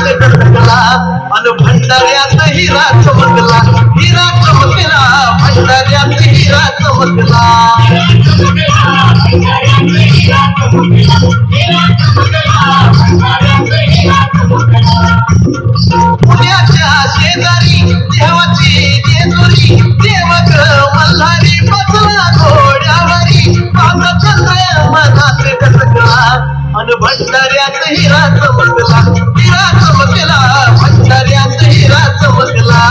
मनात डसकला अन भंडाऱ्यात हिरा चमकला हिरा चमकला भंडाऱ्यात हिरा चमकला पुण्याच्या शेजारी देवाची जेजुरी देवक मल्हारी बसला घोड्यावरी माझा चंद्र मनात डसकला अन भंडाऱ्यात हिरा चमकला हिरा चमकला भंडाऱ्यात हिरा चमकला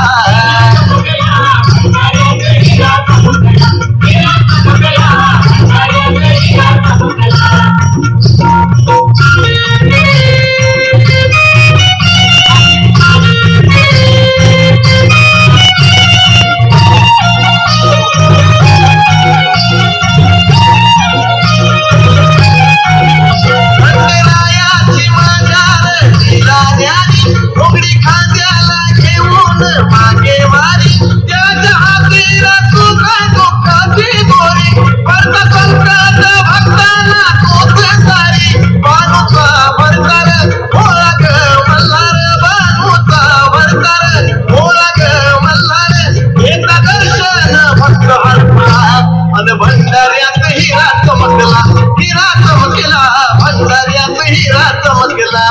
भंडाऱ्यात हिरा चमकला हिरा चमकला भंडाऱ्यात हिरा चमकला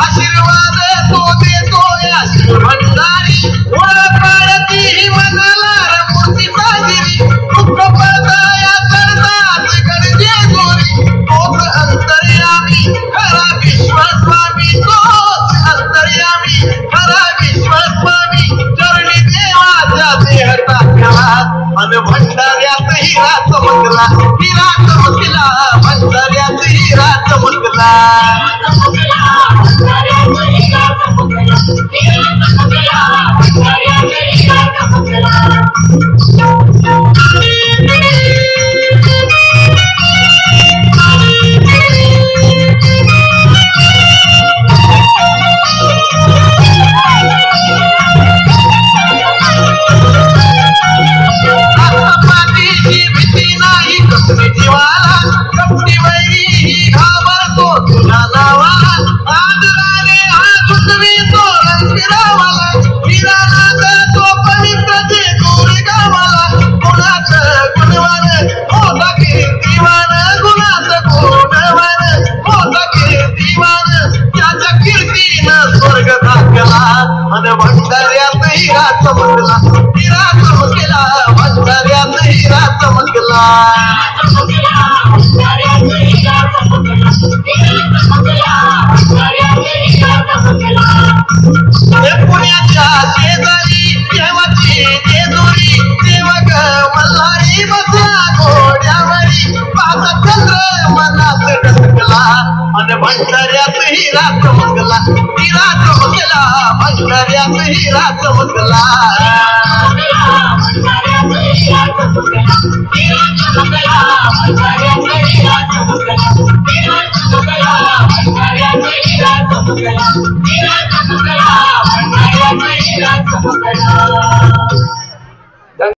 आशीर्वाद तो देतोया भंडारी ओळख पाळती मनाला मूर्ती साजिरी दुःख पडताया करतात गरजे गोरी तोच अंतर्यामी खरा विश्वास्वामी तोच अंतर्यामी खरा विश्वास्वामी चरणी देवाच्या देह टाकला अन भंडाऱ्यात हिरा चमकला हिरा चमकला भंडाऱ्यात हिरा चमकला भीती नाही कसली जीवाला कपटी वैरी घाबरतो तुला नावाला आदराने हात उठवितो रंगरावाला हिरा नाग तो पवित्र जे गोरी गावाला गुणाचं गुणवान मोठा कीर्तिवान गुणाचं गुणवान मोठा कीर्तिवान त्याच्या कीर्तीनं स्वर्ग दाखला अन भंडाऱ्यात हिरा चमकला हिरा चमकला भंडाऱ्यात हिरा चमकला पुण्याच्या शेजारी देवाची जेजुरी देवक मल्हारी बसला घोड्यावरी माझा चंद्र मनात डसकला अन भंडाऱ्यात हिरा चमकला हिरा चमकला भंडाऱ्यात हिरा चमकला Thank you.